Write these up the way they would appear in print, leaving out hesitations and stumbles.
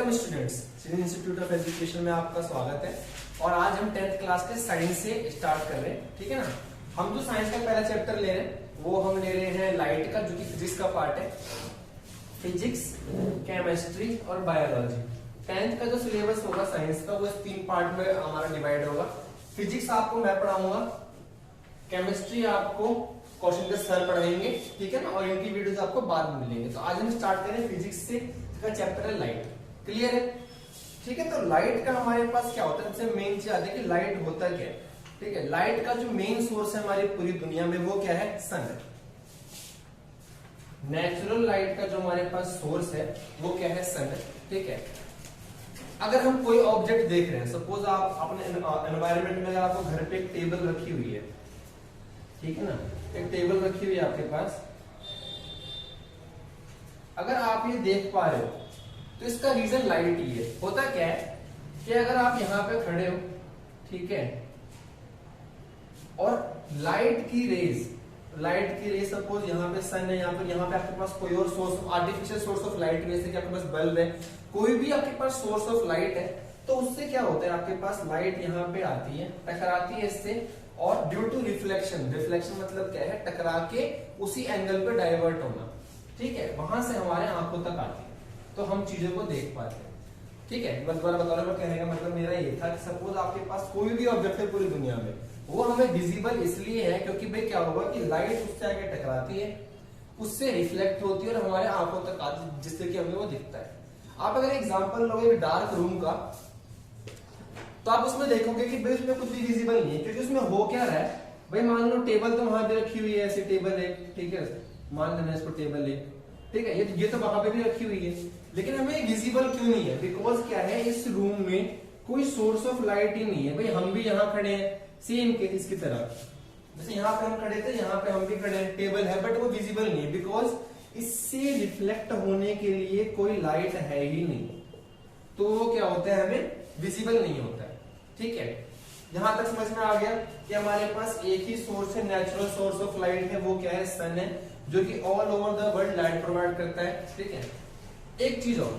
Welcome students, civil institute of education में आपका स्वागत है। और आज हम 10th क्लास के साइंस से स्टार्ट कर रहे हैं, ठीक है ना। हम जो साइंस का पहला चैप्टर ले रहे हैं वो हम ले रहे हैं लाइट का, जो कि फिजिक्स का पार्ट है। फिजिक्स, केमिस्ट्री और बायोलॉजी। 10th का जो सिलेबस होगा साइंस का वो इस 3 पार्ट में हमारा डिवाइड होगा। फिजिक्स आपको मैं पढ़ाऊंगा, केमिस्ट्री आपको क्वेश्चन के सर पढ़ाएंगे, ठीक है ना, और इनकी वीडियोस आपको बाद में मिलेंगे। तो आज हम स्टार्ट करें फिजिक्स से, का चैप्टर है लाइट। क्लियर है, ठीक है। तो लाइट का हमारे पास क्या होता है, सबसे मेन चीज आती है कि लाइट होता क्या है, ठीक है। लाइट का जो मेन सोर्स है हमारी पूरी दुनिया में वो क्या है, सन है। नेचुरल लाइट का जो हमारे पास सोर्स है वो क्या है, सन है, ठीक है। अगर हम कोई ऑब्जेक्ट देख रहे हैं, सपोज आप अपने एनवायरमेंट में, अगर आपको घर पे एक टेबल रखी हुई है, ठीक है ना, एक टेबल रखी हुई है आपके पास, अगर आप ये देख पा रहे हो तो इसका रीजन लाइट ही है। होता क्या है कि अगर आप यहां पे खड़े हो, ठीक है, और लाइट की रेज सपोज यहाँ पे सन है, यहाँ पे आपके पास कोई और source, artificial source of light, जैसे कि आपके पास बल्ब है, कोई भी आपके पास सोर्स ऑफ लाइट है, तो उससे क्या होता है, आपके पास लाइट यहाँ पे आती है, टकराती है इससे, और ड्यू टू रिफ्लेक्शन मतलब क्या है, टकरा के उसी एंगल पे डाइवर्ट होना, ठीक है, वहां से हमारे आंखों तक आती है, तो हम चीजों को देख पाते हैं, ठीक है। मैं दोबारा बता रहा हूं, कहने का मतलब मेरा ये था कि सपोज आपके पास कोई भी ऑब्जेक्ट है पूरी दुनिया में, वो हमें विजिबल इसलिए है क्योंकि भाई क्या होगा कि लाइट उससे आगे टकराती है, उससे रिफ्लेक्ट होती है और हमारे आंखों तक आती है, जिससे कि हमें वो दिखता है। आप अगर एग्जांपल लोगे डार्क रूम का, तो आप उसमें देखोगे कि भाई उसमें कुछ भी विजिबल नहीं है, क्योंकि उसमें हो क्या रहा है, भाई मान लो टेबल तो वहां पे रखी हुई है, ऐसी टेबल है, ठीक है, मान लेना इसको टेबल है, ठीक है, ये तो वहां पे भी रखी हुई है, लेकिन हमें विजिबल क्यों नहीं है, बिकॉज क्या है, इस रूम में कोई सोर्स ऑफ लाइट ही नहीं है। भाई हम भी यहाँ खड़े हैं सेम केस की तरह, जैसे यहाँ पे हम खड़े थे, यहाँ पे हम भी खड़े हैं, टेबल है, बट वो विजिबल नहीं है, बिकॉज इससे रिफ्लेक्ट होने के लिए कोई लाइट है ही नहीं, तो वो क्या होता है, हमें विजिबल नहीं होता है, ठीक है। यहां तक समझ में आ गया कि हमारे पास एक ही सोर्स है, नेचुरल सोर्स ऑफ लाइट है, वो क्या है, सन है, जो कि all over the world light provide करता है, ठीक है। एक चीज और,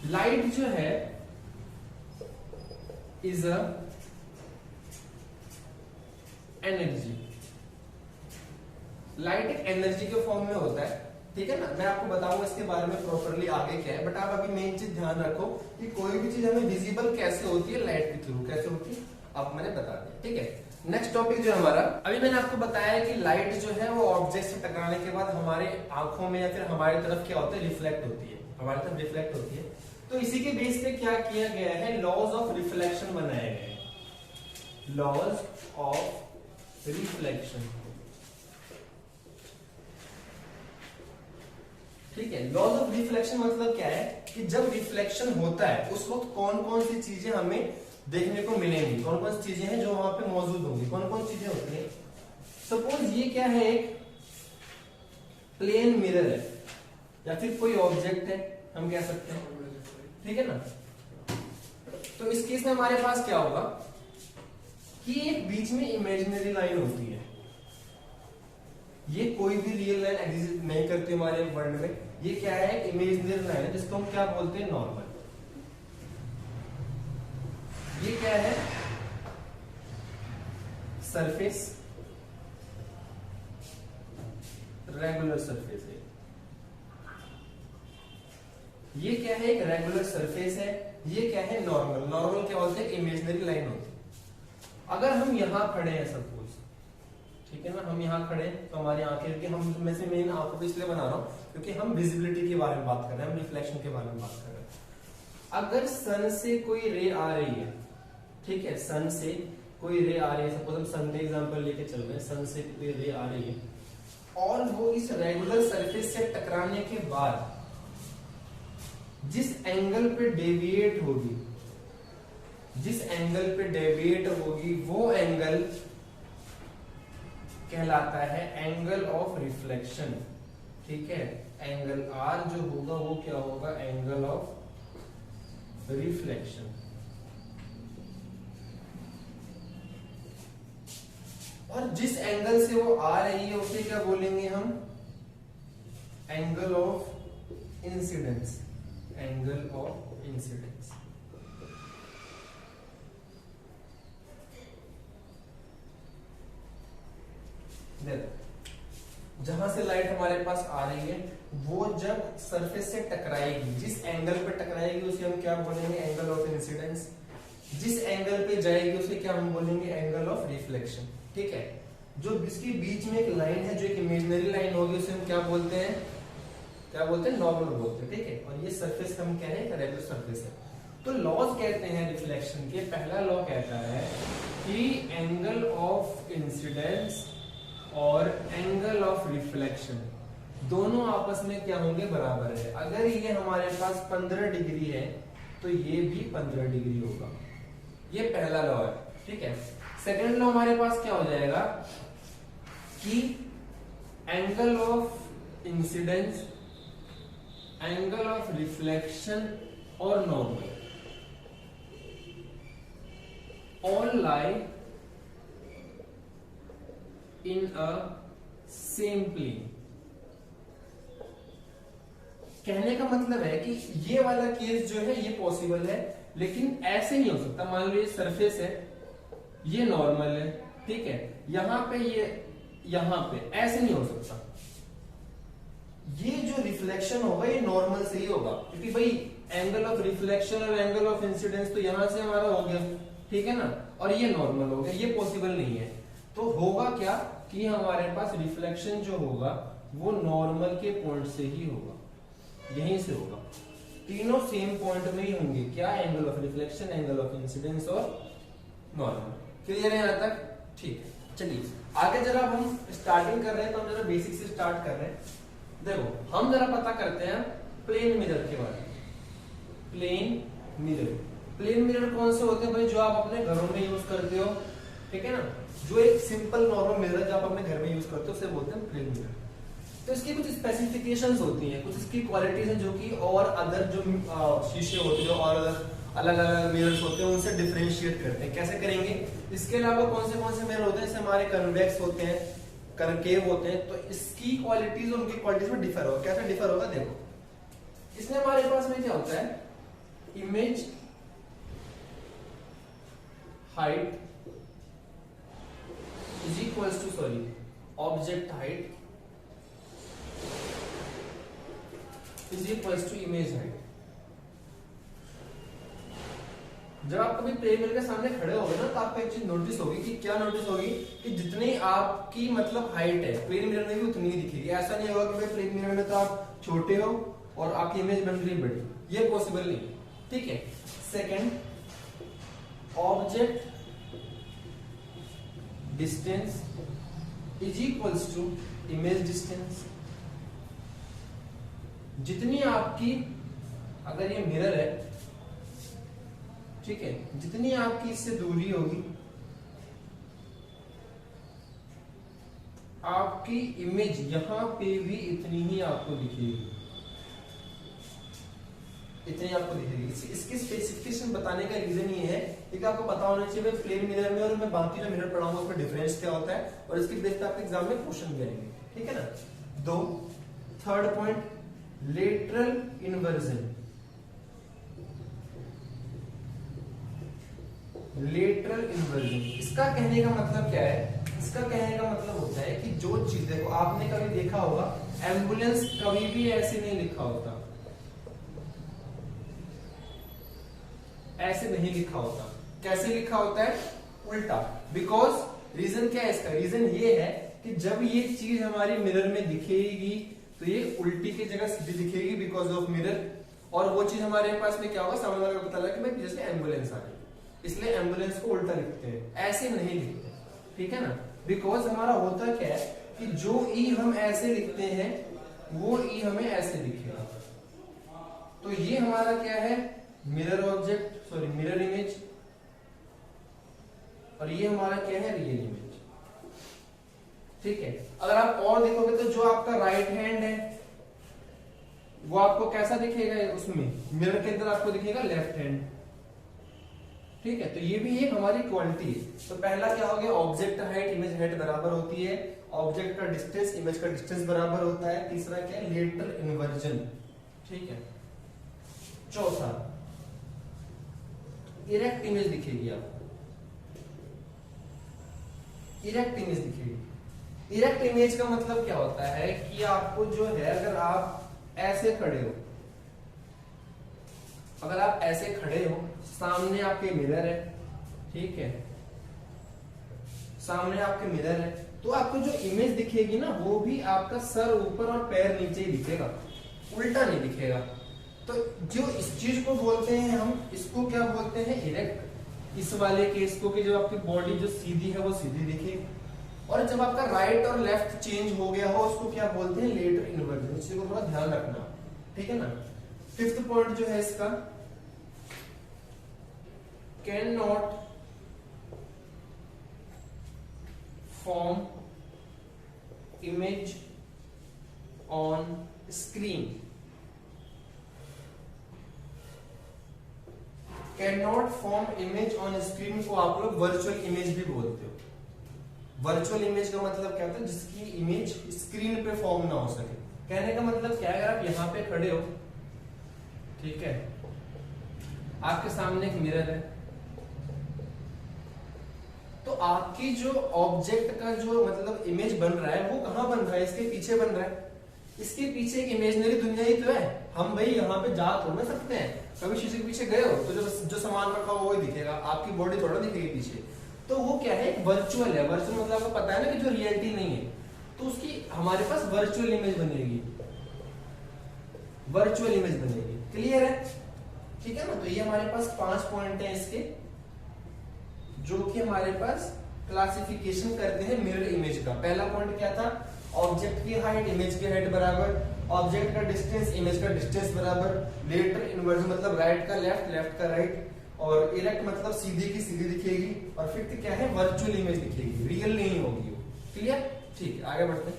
लाइट जो है इज अ एनर्जी। लाइट एक एनर्जी के फॉर्म में होता है, ठीक है ना। मैं आपको बताऊंगा इसके बारे में प्रॉपरली आगे क्या है, बट आप अभी मेन चीज ध्यान रखो कि कोई भी चीज हमें विजिबल कैसे होती है, लाइट के थ्रू कैसे होती है, आप मैंने बता दिया, ठीक है। नेक्स्ट टॉपिक जो हमारा, अभी मैंने आपको बताया कि लाइट जो है वो ऑब्जेक्ट से टकराने के बाद हमारे आंखों में या फिर हमारी तरफ क्या होता है, रिफ्लेक्ट होती है, हमारी तरफ रिफ्लेक्ट होती है। तो इसी के बेस पे क्या किया गया है, लॉज ऑफ रिफ्लेक्शन बनाए गए, लॉज ऑफ रिफ्लेक्शन, ठीक है। लॉज ऑफ रिफ्लेक्शन मतलब क्या है कि जब रिफ्लेक्शन होता है उस वक्त कौन कौन सी चीजें हमें देखने को मिलेंगी, कौन कौन सी चीजें हैं जो वहां पे मौजूद होंगी, कौन कौन चीजें होती है। सपोज ये क्या है, एक प्लेन मिरर है या फिर कोई ऑब्जेक्ट है, हम कह सकते हैं, ठीक है ना। तो इस केस में हमारे पास क्या होगा कि एक बीच में इमेजिनरी लाइन होती है, ये कोई भी रियल लाइन एग्जिस्ट नहीं करती हमारे वर्ल्ड में, ये क्या है, इमेजिनरी लाइन है, जिसको हम क्या बोलते हैं, नॉर्मल। ये क्या है, सरफेस, रेगुलर सरफेस है, ये क्या है, एक रेगुलर सरफेस है, ये क्या है, नॉर्मल। नॉर्मल क्या बोलते हैं, इमेजिनरी लाइन होती है। अगर हम यहां खड़े हैं सपोज, ठीक है ना, हम यहाँ खड़े हैं, तो हमारी आंखें, कि हम में से मेन आंखों को इसलिए बना रहा हूं क्योंकि हम विजिबिलिटी के बारे में बात कर रहे हैं, हम रिफ्लेक्शन के बारे में बात कर रहे हैं। अगर सन से कोई रे आ रही है, ठीक है, सन से कोई रे आ रही है, सपोज हम सन का एग्जांपल लेके चल रहे हैं, सन से कोई रे आ रही है और वो इस रेगुलर सरफेस से टकराने के बाद जिस एंगल पे डेविएट होगी, वो एंगल कहलाता है एंगल ऑफ रिफ्लेक्शन, ठीक है। एंगल आर जो होगा वो क्या होगा, एंगल ऑफ रिफ्लेक्शन। और जिस एंगल से वो आ रही है उसे क्या बोलेंगे हम, angle of incidence. Angle of incidence. जहां से लाइट हमारे पास आ रही है वो जब सरफेस से टकराएगी, जिस एंगल पे टकराएगी उसे हम क्या बोलेंगे, एंगल ऑफ इंसिडेंस। जिस एंगल पे जाएगी उसे क्या हम बोलेंगे, एंगल ऑफ रिफ्लेक्शन। ठीक है, जो इसके बीच में एक लाइन है जो एक इमेजिनरी लाइन होगी उसे हम क्या बोलते हैं, क्या बोलते हैं, नॉर्मल बोलते हैं। ठीक है, और ये सरफेस हम कह रहे हैं रेगुलर सरफेस है। तो लॉज कहते हैं रिफ्लेक्शन के, पहला लॉ कहता है कि एंगल ऑफ इंसिडेंस और एंगल ऑफ रिफ्लेक्शन दोनों आपस में क्या होंगे, बराबर है। अगर ये हमारे पास 15 डिग्री है तो ये भी 15 डिग्री होगा। ये पहला लॉ है। ठीक है, सेकंड लॉ हमारे पास क्या हो जाएगा कि angle of incidence, angle of reflection और normal all lie in a same plane. कहने का मतलब है कि ये वाला केस जो है ये पॉसिबल है, लेकिन ऐसे नहीं हो सकता। मान लो ये सरफेस है, ये नॉर्मल है, ठीक है, यहां पे ये, यहां पे ऐसे नहीं हो सकता। ये जो रिफ्लेक्शन होगा ये नॉर्मल से ही होगा, क्योंकि भाई एंगल ऑफ रिफ्लेक्शन और एंगल ऑफ इंसिडेंस तो यहां से हमारा हो गया, ठीक है ना, और ये नॉर्मल हो गया, ये पॉसिबल नहीं है। तो होगा क्या कि हमारे पास रिफ्लेक्शन जो होगा वो नॉर्मल के पॉइंट से ही होगा, यहीं से होगा। तीनों सेम पॉइंट में ही होंगे, क्या, angle of reflection, angle of incidence और नॉर्मल। क्लियर है यहां तक? ठीक है, चलिए आगे जरा हम स्टार्टिंग कर रहे हैं तो हम जरा बेसिक से स्टार्ट कर रहे हैं। देखो हम जरा पता करते हैं प्लेन मिरर के बारे में। प्लेन मिरर, प्लेन मिरर कौन से होते हैं भाई, जो आप अपने घरों में यूज करते हो, ठीक है ना, जो एक सिंपल नॉर्मल मिरर जो आप अपने घर में यूज करते हो उसे बोलते हैं प्लेन मिरर। तो इसकी कुछ स्पेसिफिकेशंस होती हैं, कुछ इसकी क्वालिटीज हैं जो कि और अदर जो शीशे होते हैं और अलग अलग मिरर्स होते हैं उनसे डिफरेंशिएट करते हैं। कैसे करेंगे, इसके अलावा कौन से मिरर होते हैं, जैसे हमारे कन्वेक्स होते हैं, कनकेव होते हैं, तो इसकी क्वालिटीज उनकी क्वालिटीज में डिफर होगा। कैसे डिफर होगा, देखो इसमें हमारे पास में क्या होता है, image height is equals to, sorry, object height is equals to image height. जब आप कभी प्लेन मिरर के सामने खड़े होगे ना तो आपको एक चीज नोटिस होगी कि क्या नोटिस होगी कि जितनी आपकी मतलब हाइट है प्लेन मिरर में भी उतनी ही दिखेगी। ऐसा नहीं होगा कि भाई प्लेन मिरर में तो आप छोटे हो और आपकी इमेज बन रही बड़ी, ये पॉसिबल नहीं। ठीक है, second, object distance is equals to image distance. जितनी आपकी, अगर ये मिरर है, ठीक है, जितनी आपकी इससे दूरी होगी आपकी इमेज यहां पे भी इतनी ही आपको दिखेगी, इतनी आपको दिखेगी। इसकी स्पेसिफिकेशन बताने का रीजन ये है कि आपको पता होना चाहिए प्लेन मिरर में और मैं बाकी जो मिरर पढ़ाऊंगा उसमें डिफरेंस क्या होता है, और इसकी बेस पे आपके एग्जाम में क्वेश्चन भी आएंगे। ठीक है ना। दो, third point, lateral inversion. Lateral inversion, इसका कहने का मतलब क्या है, इसका कहने का मतलब होता है कि जो चीज, देखो आपने कभी देखा होगा एम्बुलेंस कभी भी ऐसे नहीं लिखा होता, ऐसे नहीं लिखा होता। कैसे लिखा होता है, उल्टा। बिकॉज रीजन क्या है इसका, रीजन ये है कि जब ये चीज हमारी मिरर में दिखेगी तो ये उल्टी की जगह सीधी दिखेगी बिकॉज ऑफ मिरर, और वो चीज हमारे पास में क्या होगा, सामने वाले को पता लगा कि भाई जैसे एम्बुलेंस आ रही है, इसलिए एम्बुलेंस को उल्टा लिखते हैं, ऐसे नहीं लिखते। ठीक है ना, बिकॉज हमारा होता क्या है कि जो ई हम ऐसे लिखते हैं वो ई हमें ऐसे दिखेगा। तो ये हमारा क्या है, mirror object, sorry mirror image, और ये हमारा क्या है, रियल इमेज। ठीक है, अगर आप और देखोगे तो जो आपका राइट हैंड है वो आपको कैसा दिखेगा, उसमें मिरर के अंदर आपको दिखेगा लेफ्ट हैंड। ठीक है, तो ये भी एक हमारी क्वालिटी है। तो पहला क्या हो गया, ऑब्जेक्ट हाइट इमेज हाइट बराबर होती है, ऑब्जेक्ट का डिस्टेंस इमेज का डिस्टेंस बराबर होता है। तीसरा क्या है, लेटरल इन्वर्जन। ठीक है, चौथा, इरेक्ट इमेज दिखेगी आपको, इरेक्ट इमेज दिखेगी। इरेक्ट इमेज का मतलब क्या होता है कि आपको जो है, अगर आप ऐसे खड़े हो, अगर आप ऐसे खड़े हो, सामने आपके मिरर है, ठीक है, सामने आपके मिरर है, तो आपको जो इमेज दिखेगी ना, वो भी आपका सर ऊपर और पैर नीचे ही दिखेगा, उल्टा नहीं दिखेगा। तो जो इस चीज को बोलते हैं हम, इसको क्या बोलते हैं, इरेक्ट। इस वाले केस को कि जब आपकी बॉडी जो सीधी है वो सीधी दिखे, और जब आपका राइट और लेफ्ट चेंज हो गया हो, उसको क्या बोलते हैं, लेटर इन्वर्जन। इसी को थोड़ा ध्यान रखना, ठीक है ना। फिफ्थ पॉइंट जो है इसका, can not form image on screen. Can not form image on screen को आप लोग वर्चुअल इमेज भी बोलते हो। वर्चुअल इमेज का मतलब क्या होता है, जिसकी इमेज स्क्रीन पे फॉर्म ना हो सके। कहने का मतलब क्या है, अगर आप यहां पे खड़े हो, ठीक है, आपके सामने एक मिरर है, तो आपकी जो ऑब्जेक्ट का जो मतलब इमेज बन रहा है, वो कहां बन रहा है, इसके पीछे बन रहा है। इसके पीछे एक इमेजिनरी दुनिया ही तो है। हम भाई यहाँ पे जा थोड़ा ना सकते हैं, कभी शीशे के पीछे गए हो तो जो सामान रखा हो वो ही दिखेगा, आपकी बॉडी थोड़ा दिखेगी पीछे। तो वो क्या है, वर्चुअल है। वर्चुअल मतलब आपको पता है ना कि जो रियलिटी नहीं है, तो उसकी हमारे पास वर्चुअल इमेज बनेगी, वर्चुअल इमेज बनेगी। क्लियर है, ठीक है ना। तो ये हमारे पास 5 पॉइंट है इसके, जो कि हमारे पास क्लासिफिकेशन करते हैं मिरर इमेज का। पहला पॉइंट क्या था, ऑब्जेक्ट की हाइट इमेज की हाइट बराबर, ऑब्जेक्ट का डिस्टेंस इमेज का डिस्टेंस बराबर, लेटर इन्वर्जन मतलब राइट का लेफ्ट, लेफ्ट का राइट, और इरेक्ट मतलब सीधे की सीधी दिखेगी, और फिफ्थ क्या है, वर्चुअल इमेज दिखेगी, रियल नहीं होगी वो। क्लियर, ठीक है, आगे बढ़ते हैं।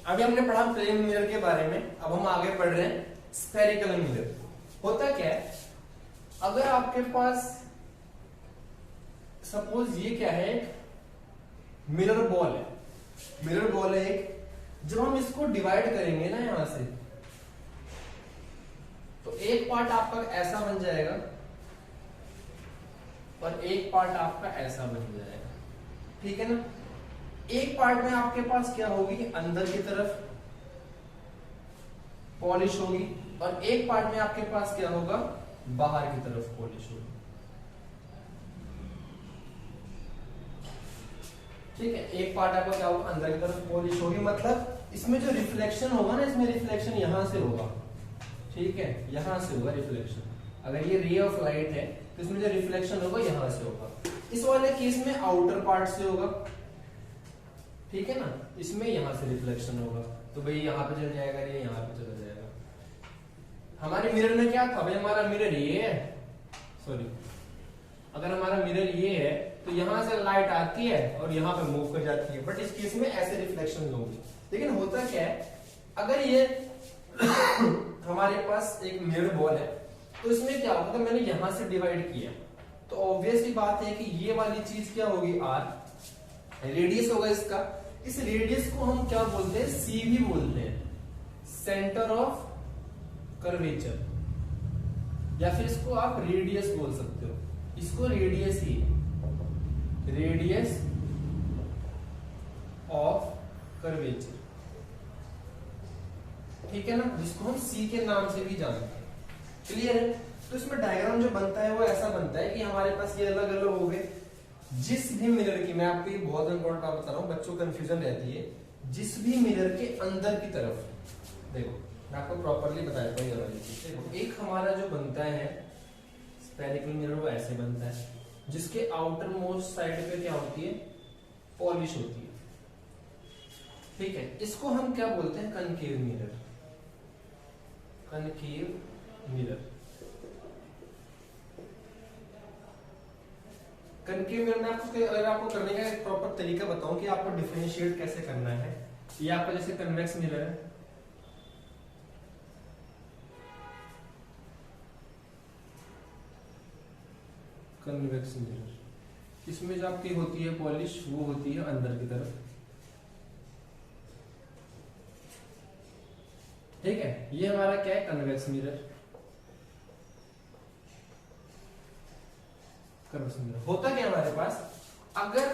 अभी हमने पढ़ा प्लेन मिरर के बारे में, अब हम आगे पढ़ रहे हैं स्फेरिकल मिरर। होता क्या है, अगर आपके पास सपोज ये क्या है, मिरर बॉल है, मिरर बॉल है एक, जब हम इसको डिवाइड करेंगे ना यहां से, तो एक पार्ट आपका ऐसा बन जाएगा और एक पार्ट आपका ऐसा बन जाएगा, ठीक है ना। एक पार्ट में आपके पास क्या होगी, अंदर की तरफ पॉलिश होगी, और एक पार्ट में आपके पास क्या होगा, बाहर की तरफ पॉलिश होगी, ठीक है। एक पार्ट आपका क्या होगा, अंदर की तरफ पॉलिश होगी, मतलब इसमें जो रिफ्लेक्शन होगा ना, इसमें रिफ्लेक्शन यहां से होगा, ठीक है, यहां से होगा रिफ्लेक्शन। अगर ये रे ऑफ लाइट है तो इसमें जो रिफ्लेक्शन होगा यहां से होगा। इस वाले केस में आउटर पार्ट से होगा, ठीक है ना, इसमें यहां से रिफ्लेक्शन होगा, तो भाई यहां पे चल जाएगा, ये यहां पे चला जाएगा। हमारे मिरर में क्या था भाई, हमारा मिरर ये है, सॉरी, अगर हमारा मिरर ये है तो यहां से लाइट आती है और यहां पे मूव कर जाती है, बट इस केस में ऐसे रिफ्लेक्शन होगी। लेकिन होता क्या है, अगर ये हमारे पास एक मिरर बॉल है, तो इसमें क्या होगा, मैंने यहां से डिवाइड किया, तो ऑब्वियसली बात है कि ये वाली चीज क्या होगी, आर, रेडियस होगा इसका। इस रेडियस को हम क्या बोलते हैं, सी भी बोलते हैं, सेंटर ऑफ कर्वेचर, या फिर इसको आप रेडियस बोल सकते हो, इसको radius he, radius of curvature, ठीक है ना, जिसको हम सी के नाम से भी जानते हैं। क्लियर है। तो इसमें डायग्राम जो बनता है वो ऐसा बनता है कि हमारे पास ये अलग अलग हो गए, जिस भी मिरर की, मैं आपको ये बहुत इंपॉर्टेंट बात बता रहा हूं, बच्चों को कंफ्यूजन रहती है, जिस भी मिरर के अंदर की तरफ, देखो मैं आपको प्रॉपरली बता देता हूं ये वाली चीज। देखो एक हमारा जो बनता है स्फेरिकल मिरर, वो ऐसे बनता है, जिसके आउटर मोस्ट साइड पे क्या होती है, पॉलिश होती है, ठीक है। इसको हम क्या बोलते हैं, concave mirror, concave mirror. Concave mirror में आपको, अगर आपको करने का एक प्रॉपर तरीका बताऊं कि आपको डिफरेंशिएट कैसे करना है, ये आपका जैसे कन्वेक्स मिरर है, कन्वेक्स मिरर, इसमें जो आपकी होती है पॉलिश, वो होती है अंदर की तरफ, ठीक है। ये हमारा क्या है, कन्वेक्स मिरर। कर्वेचर मिरर होता क्या हमारे पास, अगर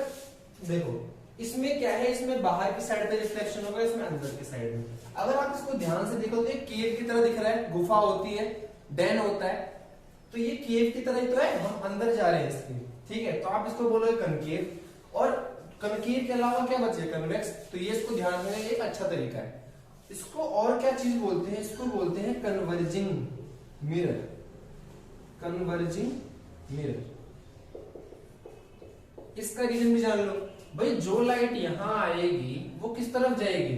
देखो इसमें क्या है, इसमें बाहर की साइड पे रिफ्लेक्शन होगा, इसमें अंदर की साइड में। अगर आप इसको ध्यान से देखो तो ये केव की तरह दिख रहा है, गुफा होती है, डैन होता है, तो ये केव की तरह ही तो है, हम अंदर जा रहे हैं इसके, ठीक है। तो आप इसको बोलोगे कनकेव, और कनकेव के अलावा क्या बचे, कन्वेक्स। तो ये इसको ध्यान में एक अच्छा तरीका है। इसको और क्या चीज बोलते हैं, इसको बोलते हैं कन्वर्जिंग मिरर, कन्वर्जिंग मिरर। इसका रीजन भी जान लो भाई, जो लाइट यहां आएगी वो किस तरफ जाएगी,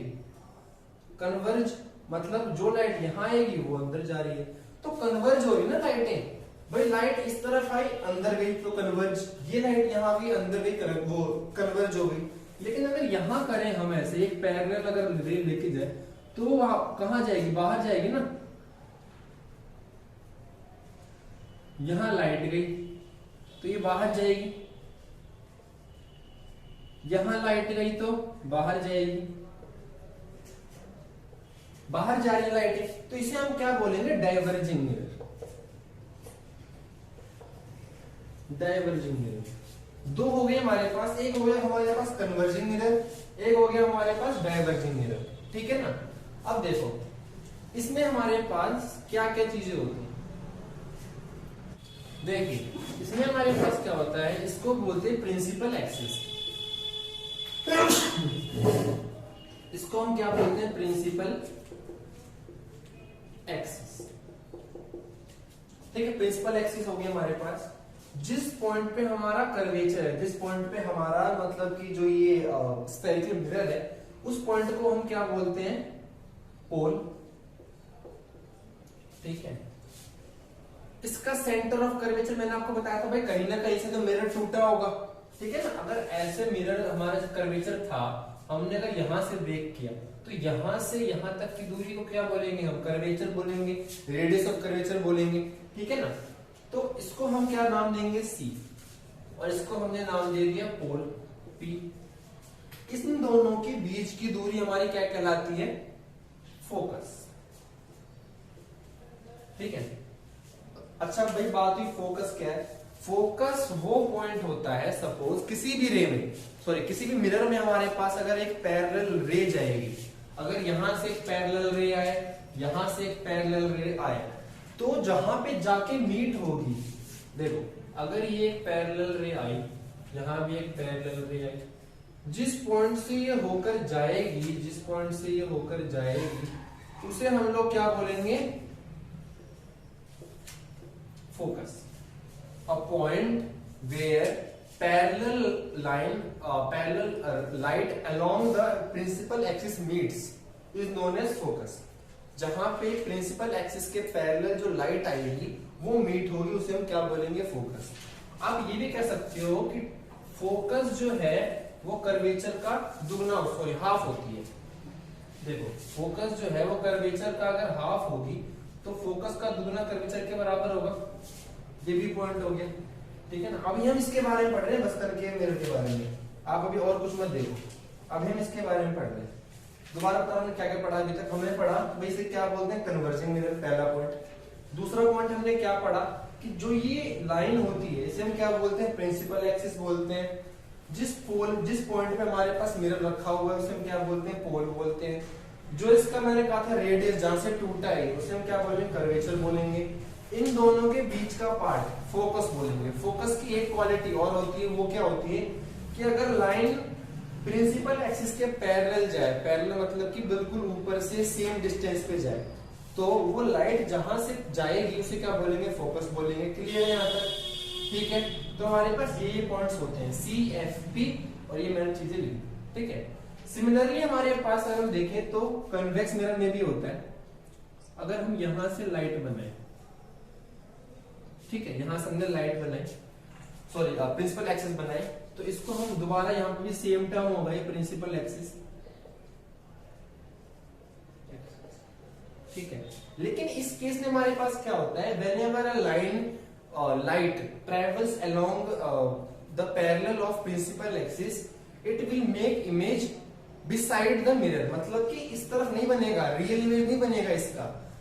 कन्वर्ज, मतलब जो लाइट यहां आएगी वो अंदर जा रही है, तो कन्वर्ज हो रही ना लाइटें। भाई लाइट इस तरफ आई अंदर गई तो कन्वर्ज, ये लाइट यहां भी अंदर गई वो कन्वर्ज हो गई। लेकिन अगर यहां करें हम ऐसे एक पैरेलल अगर रे लेके जाए तो वो कहां जाएगी, बाहर जाएगी ना। यहां लाइट गई तो ये बाहर जाएगी, यहां लाइट गई तो बाहर जाएगी, बाहर जा रही लाइट, तो इसे हम क्या बोलेंगे, डाइवर्जिंग मिरर, डाइवर्जिंग मिरर। दो हो गए हमारे पास, एक हो गया हमारे पास कन्वर्जिंग मिरर, एक हो गया हमारे पास डाइवर्जिंग मिरर, ठीक है ना। अब देखो इसमें हमारे पास क्या क्या चीजें होती हैं, देखिए इसमें हमारे पास क्या होता है, इसको बोलते हैं प्रिंसिपल एक्सिस, इसको हम क्या बोलते हैं, प्रिंसिपल एक्सिस, ठीक है। प्रिंसिपल एक्सिस हो गया हमारे पास, जिस पॉइंट पे हमारा कर्वेचर है, जिस पॉइंट पे हमारा मतलब कि जो ये स्फेरिकल मिरर है, उस पॉइंट को हम क्या बोलते हैं, पोल, ठीक है। इसका सेंटर ऑफ कर्वेचर मैंने आपको बताया था भाई, कहीं ना कहीं से तो मिरर टूटा होगा, ठीक है ना। अगर ऐसे मिरर हमारा कर्वेचर था, हमने अगर यहां से ब्रेक किया तो यहां से यहां तक की दूरी को क्या बोलेंगे, हम कर्वेचर बोलेंगे, रेडियस ऑफ कर्वेचर बोलेंगे, ठीक है ना। तो इसको हम क्या नाम देंगे, सी, और इसको हमने नाम दे दिया पोल, पी। इन दोनों के बीच की दूरी हमारी क्या कहलाती है, फोकस, ठीक है। अच्छा भाई बात हुई फोकस क्या है, फोकस वो पॉइंट होता है, सपोज किसी भी रे में, सॉरी किसी भी मिरर में हमारे पास अगर एक पैरेलल रे जाएगी, अगर यहां से एक पैरेलल रे आए, यहां से एक पैरेलल रे आए, तो जहां पे जाके मीट होगी, देखो अगर ये एक पैरेलल रे आई, यहां भी एक पैरेलल रे आई, जिस पॉइंट से ये होकर जाएगी, जिस पॉइंट से ये होकर जाएगी, उसे हम लोग क्या बोलेंगे, focus. A point where parallel light along the principal axis meets is known as focus। जहां पे प्रिंसिपल एक्सिस के पैरेलल जो लाइट आएगी वो मीट होगी, उसे हम क्या बोलेंगे, फोकस। आप ये भी कह सकते हो कि फोकस जो है वो कर्वेचर का दुगना, सॉरी हाफ होती है। देखो फोकस जो है वो कर्वेचर का अगर हाफ होगी तो फोकस का दुगना कर्वेचर के बराबर होगा, ये भी पॉइंट हो गया, ठीक है ना। अभी हम इसके बारे में पढ़ रहे हैं, बस करके मिरर के बारे में, आप अभी और कुछ मत देखो, अभी हम इसके बारे में पढ़ रहे हैं। दोबारा बताओ हमने क्या क्या पढ़ा अभी तक, हमने पढ़ा भाई इसे क्या बोलते हैं, कन्वर्जिंग मिरर, पहला पॉइंट। दूसरा पॉइंट हमने क्या पढ़ा कि जो ये लाइन होती है इसे हम क्या बोलते हैं, प्रिंसिपल एक्सिस बोलते हैं। जिस पॉइंट पे हमारे पास मिरर रखा हुआ है उसे हम क्या बोलते हैं, पोल बोलते हैं। जो इसका मैंने कहा था रेडियस जहां से टूटा है उसे हम क्या बोलेंगे, कर्वेचर बोलेंगे। इन दोनों के बीच का पार्ट फोकस बोलेंगे। फोकस की एक क्वालिटी और होती है, वो क्या होती है कि अगर लाइन प्रिंसिपल एक्सिस के पैरेलल जाए, पैरेलल मतलब कि बिल्कुल ऊपर से सेम डिस्टेंस पे जाए, तो वो लाइट जहां से जाएगी उसे क्या बोलेंगे, फोकस बोलेंगे। क्लियर है यहाँ तक, ठीक है। तो हमारे पास ये पॉइंट्स होते हैं सी, एफ, पी, और ये मैंने चीजें लिखी, ठीक है। सिमिलरली हमारे पास अगर हम देखें तो कन्वेक्स मिरर में भी होता है। अगर हम यहां से लाइट बनाए, ठीक है, यहां से हमने लाइट बनाई, सॉरी प्रिंसिपल एक्सिस बनाए, तो इसको हम दोबारा यहाँ पे भी सेम टर्म होगा ये प्रिंसिपल एक्सिस, ठीक है। लेकिन इस केस में हमारे पास क्या होता है, whenever a light travels along the parallel of principal axis, it will make image beside the mirror. मतलब कि इस तरफ नहीं बनेगा, रियल इमेज नहीं बनेगा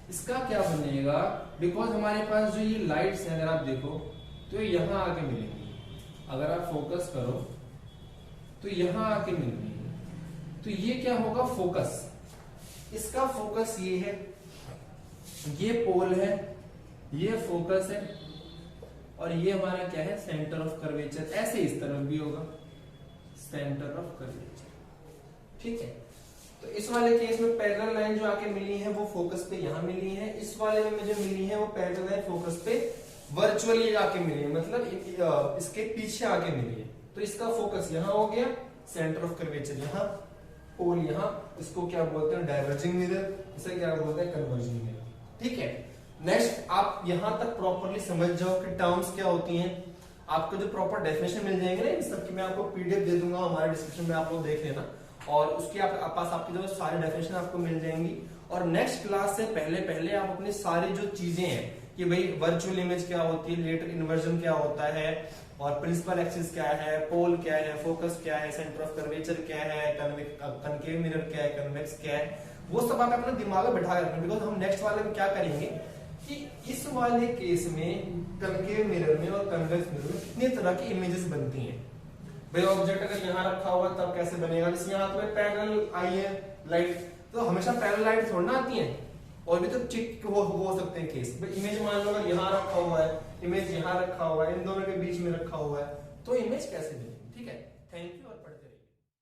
इसका क्या बनेगा, बिकॉज हमारे पास जो ये लाइट्स हैं अगर आप देखो तो यहाँ आके मिलेंगी, अगर आप फोकस करो तो यहां आके मिल रही है, तो ये क्या होगा, फोकस। इसका फोकस ये है, ये पोल है, ये फोकस है, और ये हमारा क्या है, सेंटर ऑफ कर्वेचर। ऐसे इस तरफ भी होगा, सेंटर ऑफ कर्वेचर, ठीक है। तो इस वाले केस में पैरेलल लाइन जो आके मिली है वो फोकस पे यहां मिली है, इस वाले में मुझे मिली है वो पैरेलल लाइन फोकस पे वर्चुअली आके मिली है, मतलब इसके पीछे आके मिली है। तो इसका फोकस यहां हो गया, सेंटर ऑफ कर्वेचर यहां, पोल यहां, इसको क्या बोलते हैं, डाइवर्जिंग मिरर, इसे क्या बोलते हैं, कन्वर्जिंग मिरर, ठीक है। नेक्स्ट आप यहां तक प्रॉपर्ली समझ जाओ कि टर्म्स क्या होती हैं। आपको जो प्रॉपर डेफिनेशन मिल जाएंगे ना इन सब की, मैं आपको पीडीएफ दे दूंगा, हमारे डिस्क्रिप्शन में आप लोग देख लेना, और उसके पास आपकी जो सारी डेफिनेशन आपको मिल जाएंगी। और नेक्स्ट क्लास से पहले पहले आप अपनी सारी जो चीजें हैं कि भाई वर्चुअल इमेज क्या होती है, लेटर इन्वर्जन क्या होता है, और प्रिंसिपल एक्सिस क्या है, पोल क्या है, फोकस क्या है, सेंटर ऑफ कर्वेचर क्या है, कनकेव मिरर क्या है, कन्वेक्स क्या है, वो सब आप अपने दिमाग में बैठा रखना। बिकॉज हम नेक्स्ट वाले में क्या करेंगे कि इस वाले केस में कनकेव मिरर में और कन्वेक्स मिरर में कितनी तरह की इमेजेस बनती हैं। भाई ऑब्जेक्ट अगर यहाँ रखा हुआ तब कैसे बनेगा, जैसे यहाँ तुम्हें पैरेलल आई है लाइट, तो हमेशा पैरेलल लाइट थोड़ी ना आती है, और भी तो चिक हो सकते हैं केस। भाई इमेज मान लो अगर यहाँ रखा हुआ है, इमेज यहाँ रखा हुआ है, इन दोनों के बीच में रखा हुआ है, तो इमेज कैसे बनेगी, ठीक है। थैंक यू और